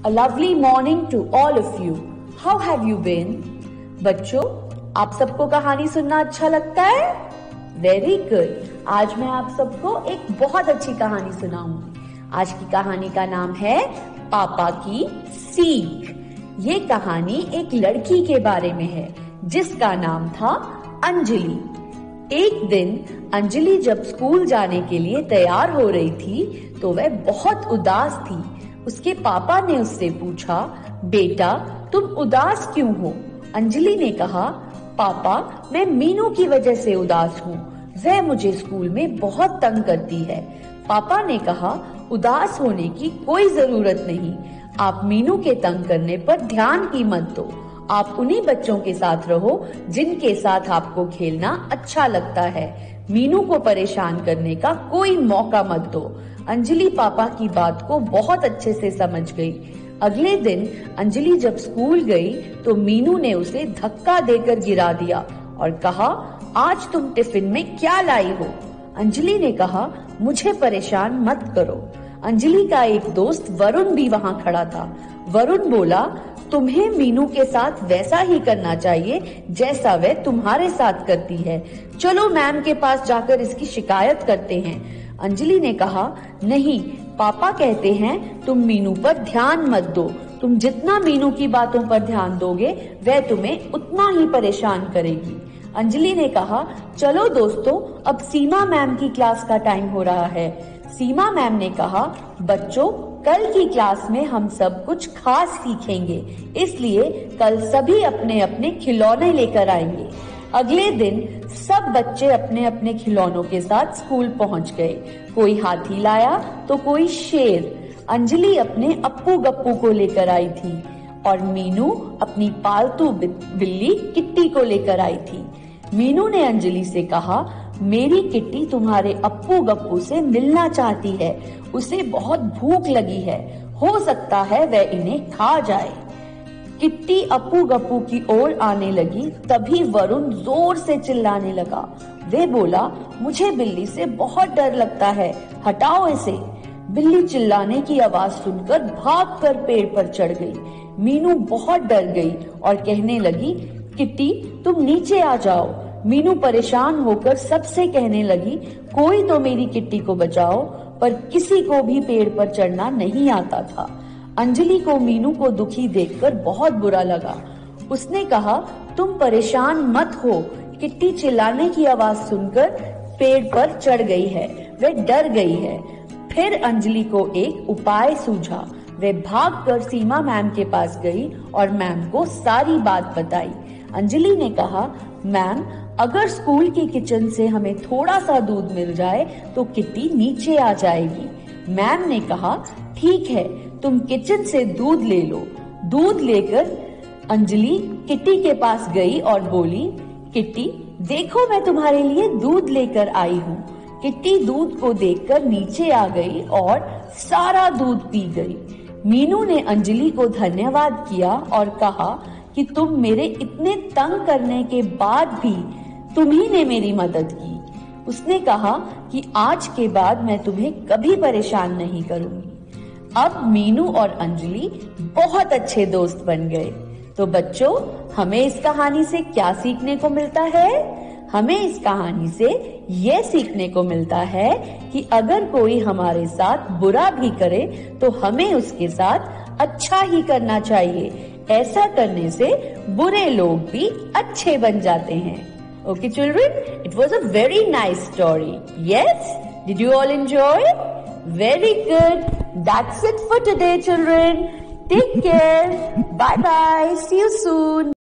A lovely morning to all of you. How have you been? बच्चों, आप सबको कहानी सुनना अच्छा लगता है? Very good. आज मैं आप सबको एक बहुत अच्छी कहानी सुनाऊंगी। आज की कहानी का नाम है पापा की सीख। ये कहानी एक लड़की के बारे में है जिसका नाम था अंजलि। एक दिन अंजलि जब स्कूल जाने के लिए तैयार हो रही थी तो वह बहुत उदास थी। उसके पापा ने उससे पूछा, बेटा तुम उदास क्यों हो? अंजलि ने कहा, पापा मैं मीनू की वजह से उदास हूँ। वह मुझे स्कूल में बहुत तंग करती है। पापा ने कहा, उदास होने की कोई जरूरत नहीं। आप मीनू के तंग करने पर ध्यान ही मत दो। आप उन्हीं बच्चों के साथ रहो जिनके साथ आपको खेलना अच्छा लगता है। मीनू को परेशान करने का कोई मौका मत दो। अंजलि पापा की बात को बहुत अच्छे से समझ गई। अगले दिन अंजलि जब स्कूल गई तो मीनू ने उसे धक्का देकर गिरा दिया और कहा, आज तुम टिफिन में क्या लाई हो? अंजलि ने कहा, मुझे परेशान मत करो। अंजलि का एक दोस्त वरुण भी वहाँ खड़ा था। वरुण बोला, तुम्हें मीनू के साथ वैसा ही करना चाहिए जैसा वह तुम्हारे साथ करती है। चलो मैम के पास जाकर इसकी शिकायत करते हैं। अंजलि ने कहा, नहीं, पापा कहते हैं तुम मीनू पर ध्यान मत दो। तुम जितना मीनू की बातों पर ध्यान दोगे वह तुम्हें उतना ही परेशान करेगी। अंजलि ने कहा, चलो दोस्तों, अब सीमा मैम की क्लास का टाइम हो रहा है। सीमा मैम ने कहा, बच्चों कल की क्लास में हम सब कुछ खास सीखेंगे, इसलिए कल सभी अपने अपने खिलौने लेकर आएंगे। अगले दिन सब बच्चे अपने अपने खिलौनों के साथ स्कूल पहुंच गए। कोई हाथी लाया तो कोई शेर। अंजलि अपने अप्पू गप्पू को लेकर आई थी और मीनू अपनी पालतू बिल्ली किट्टी को लेकर आई थी। मीनू ने अंजलि से कहा, मेरी किट्टी तुम्हारे अप्पू गप्पू से मिलना चाहती है। उसे बहुत भूख लगी है, हो सकता है वह इन्हें खा जाए। किट्टी अप्पू गप्पू की ओर आने लगी, तभी वरुण जोर से चिल्लाने लगा। वे बोला, मुझे बिल्ली से बहुत डर लगता है, हटाओ इसे। बिल्ली चिल्लाने की आवाज सुनकर भागकर पेड़ पर चढ़ गई। मीनू बहुत डर गई और कहने लगी, किट्टी तुम नीचे आ जाओ। मीनू परेशान होकर सबसे कहने लगी, कोई तो मेरी किट्टी को बचाओ, पर किसी को भी पेड़ पर चढ़ना नहीं आता था। अंजलि को मीनू को दुखी देखकर बहुत बुरा लगा। उसने कहा, तुम परेशान मत हो, किट्टी चिल्लाने की आवाज सुनकर पेड़ पर चढ़ गई है, वह डर गई है। फिर अंजलि को एक उपाय सूझा। वह भागकर सीमा मैम के पास गई और मैम को सारी बात बताई। अंजलि ने कहा, मैम अगर स्कूल की किचन से हमें थोड़ा सा दूध मिल जाए तो किट्टी नीचे आ जाएगी। मैम ने कहा, ठीक है, तुम किचन से दूध ले लो। दूध लेकर अंजलि किट्टी के पास गई और बोली, किट्टी देखो मैं तुम्हारे लिए दूध लेकर आई हूँ। किट्टी दूध को देखकर नीचे आ गई और सारा दूध पी गई। मीनू ने अंजलि को धन्यवाद किया और कहा कि तुम मेरे इतने तंग करने के बाद भी तुम्ही ने मेरी मदद की। उसने कहा कि आज के बाद मैं तुम्हें कभी परेशान नहीं करूंगी। अब मीनू और अंजलि बहुत अच्छे दोस्त बन गए। तो बच्चों, हमें इस कहानी से क्या सीखने को मिलता है? हमें इस कहानी से ये सीखने को मिलता है कि अगर कोई हमारे साथ बुरा भी करे तो हमें उसके साथ अच्छा ही करना चाहिए। ऐसा करने से बुरे लोग भी अच्छे बन जाते हैं। Okay children, it was a very nice story. Yes? Did you all enjoy? Very good. That's it for today children. Take care. Bye bye. See you soon.